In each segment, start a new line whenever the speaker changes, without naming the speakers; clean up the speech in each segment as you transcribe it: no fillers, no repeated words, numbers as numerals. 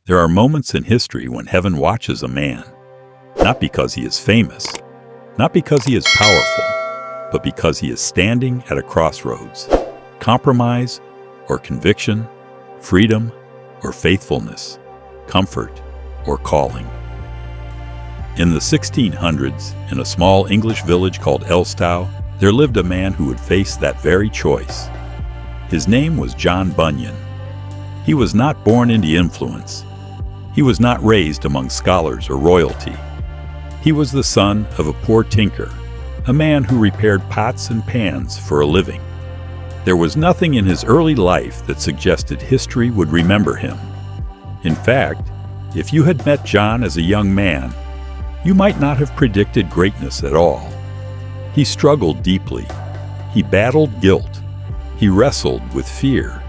There are moments in history when heaven watches a man, not because he is famous, not because he is powerful, but because he is standing at a crossroads, compromise or conviction, freedom or faithfulness, comfort or calling. In the 1600s, in a small English village called Elstow, there lived a man who would face that very choice. His name was John Bunyan. He was not born into influence. He was not raised among scholars or royalty. He was the son of a poor tinker, a man who repaired pots and pans for a living. There was nothing in his early life that suggested history would remember him. In fact, if you had met John as a young man, you might not have predicted greatness at all. He struggled deeply. He battled guilt. He wrestled with fear.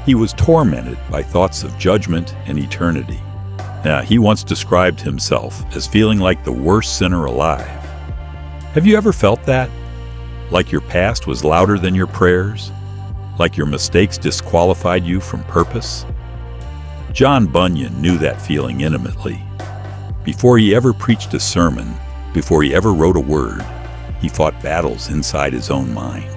He was tormented by thoughts of judgment and eternity. He once described himself as feeling like the worst sinner alive. Have you ever felt that? Like your past was louder than your prayers? Like your mistakes disqualified you from purpose? John Bunyan knew that feeling intimately. Before he ever preached a sermon, before he ever wrote a word, he fought battles inside his own mind.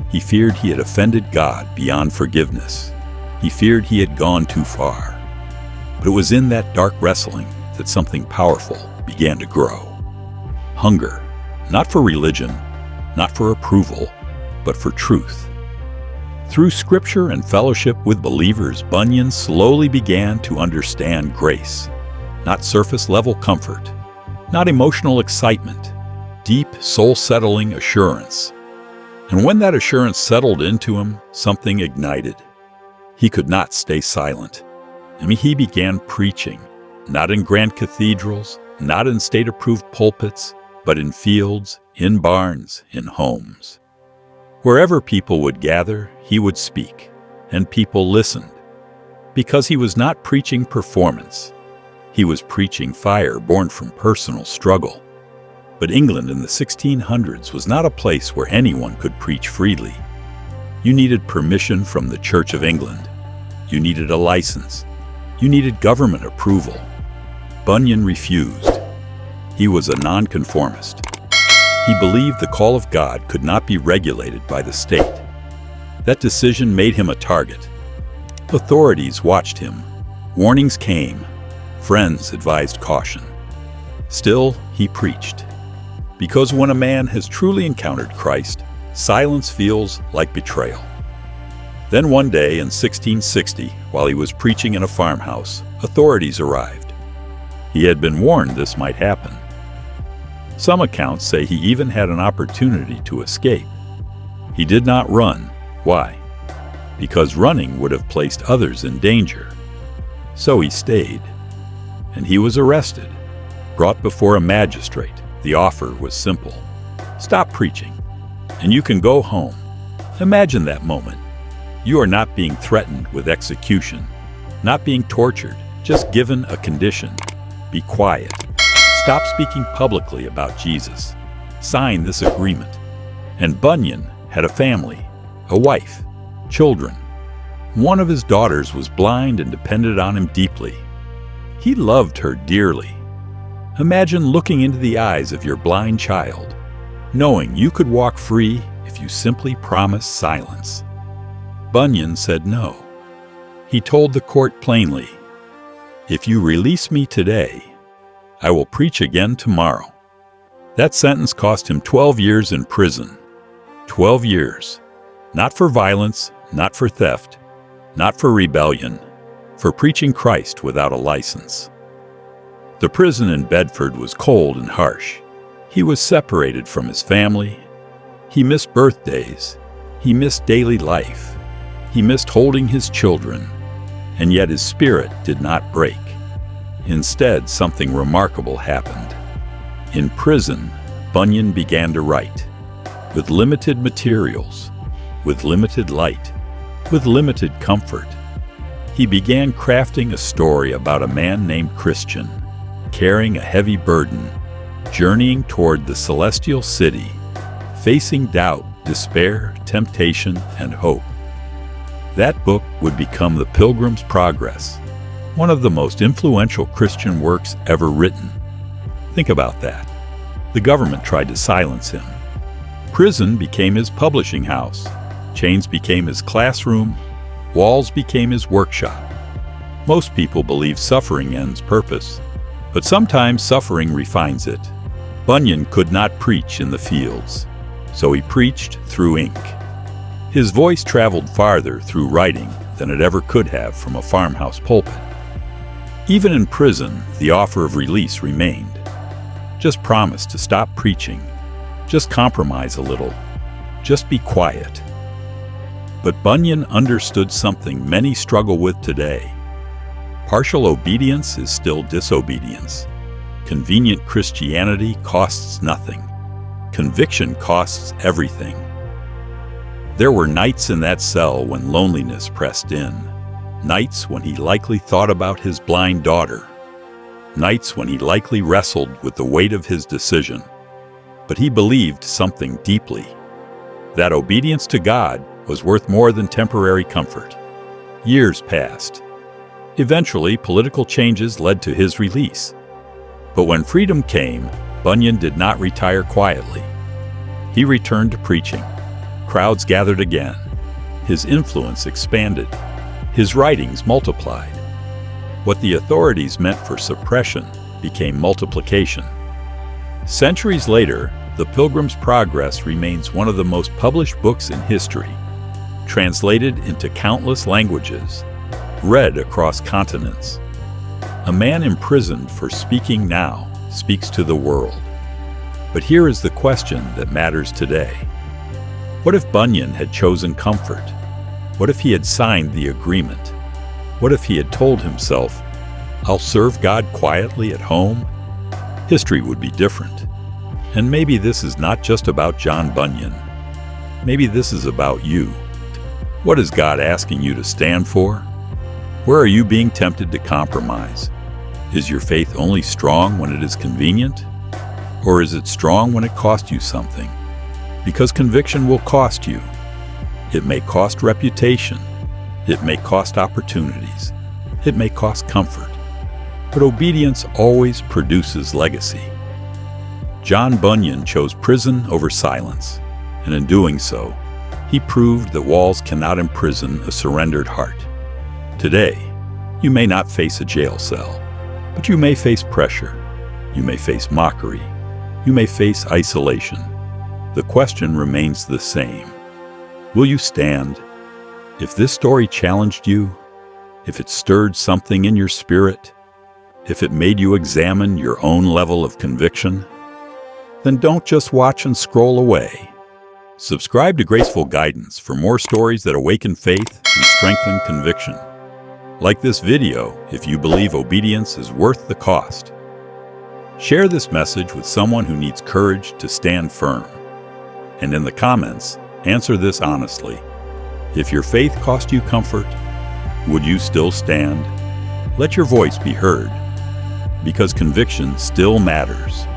He feared he had offended God beyond forgiveness. He feared he had gone too far. But it was in that dark wrestling that something powerful began to grow. Hunger, not for religion, not for approval, but for truth. Through scripture and fellowship with believers, Bunyan slowly began to understand grace. Not surface-level comfort, not emotional excitement, deep, soul-settling assurance. And when that assurance settled into him, something ignited. He could not stay silent. He began preaching, not in grand cathedrals, not in state-approved pulpits, but in fields, in barns, in homes. Wherever people would gather, he would speak, and people listened. Because he was not preaching performance. He was preaching fire born from personal struggle. But England in the 1600s was not a place where anyone could preach freely. You needed permission from the Church of England. You needed a license. You needed government approval. Bunyan refused. He was a nonconformist. He believed the call of God could not be regulated by the state. That decision made him a target. Authorities watched him. Warnings came. Friends advised caution. Still, he preached. Because when a man has truly encountered Christ, silence feels like betrayal. Then one day in 1660, while he was preaching in a farmhouse, authorities arrived. He had been warned this might happen. Some accounts say he even had an opportunity to escape. He did not run. Why? Because running would have placed others in danger. So he stayed. And he was arrested, brought before a magistrate. The offer was simple. Stop preaching, and you can go home. Imagine that moment. You are not being threatened with execution, not being tortured, just given a condition. Be quiet. Stop speaking publicly about Jesus. Sign this agreement. And Bunyan had a family, a wife, children. One of his daughters was blind and depended on him deeply. He loved her dearly. Imagine looking into the eyes of your blind child, knowing you could walk free if you simply promised silence. Bunyan said no. He told the court plainly, "If you release me today, I will preach again tomorrow." That sentence cost him 12 years in prison. 12 years. Not for violence, not for theft, not for rebellion, for preaching Christ without a license. The prison in Bedford was cold and harsh. He was separated from his family. He missed birthdays. He missed daily life. He missed holding his children. And yet his spirit did not break. Instead, something remarkable happened. In prison, Bunyan began to write. With limited materials, with limited light, with limited comfort. He began crafting a story about a man named Christian, carrying a heavy burden, journeying toward the celestial city, facing doubt, despair, temptation, and hope. That book would become the Pilgrim's Progress, one of the most influential Christian works ever written. Think about that. The government tried to silence him. Prison became his publishing house. Chains became his classroom. Walls became his workshop. Most people believe suffering ends purpose, but sometimes suffering refines it. Bunyan could not preach in the fields, so he preached through ink. His voice traveled farther through writing than it ever could have from a farmhouse pulpit. Even in prison, the offer of release remained. Just promise to stop preaching. Just compromise a little. Just be quiet. But Bunyan understood something many struggle with today. Partial obedience is still disobedience. Convenient Christianity costs nothing. Conviction costs everything. There were nights in that cell when loneliness pressed in. Nights when he likely thought about his blind daughter. Nights when he likely wrestled with the weight of his decision. But he believed something deeply. That obedience to God was worth more than temporary comfort. Years passed. Eventually, political changes led to his release. But when freedom came, Bunyan did not retire quietly. He returned to preaching. Crowds gathered again. His influence expanded. His writings multiplied. What the authorities meant for suppression became multiplication. Centuries later, The Pilgrim's Progress remains one of the most published books in history, translated into countless languages, read across continents. A man imprisoned for speaking now speaks to the world. But here is the question that matters today. What if Bunyan had chosen comfort? What if he had signed the agreement? What if he had told himself, "I'll serve God quietly at home"? History would be different. And maybe this is not just about John Bunyan. Maybe this is about you. What is God asking you to stand for? Where are you being tempted to compromise? Is your faith only strong when it is convenient? Or is it strong when it costs you something? Because conviction will cost you. It may cost reputation. It may cost opportunities. It may cost comfort. But obedience always produces legacy. John Bunyan chose prison over silence, and in doing so, he proved that walls cannot imprison a surrendered heart. Today, you may not face a jail cell, but you may face pressure. You may face mockery. You may face isolation. The question remains the same. Will you stand? If this story challenged you, if it stirred something in your spirit, if it made you examine your own level of conviction, then don't just watch and scroll away. Subscribe to Graceful Guidance for more stories that awaken faith and strengthen conviction. Like this video if you believe obedience is worth the cost. Share this message with someone who needs courage to stand firm. And in the comments, answer this honestly. If your faith cost you comfort, would you still stand? Let your voice be heard, because conviction still matters.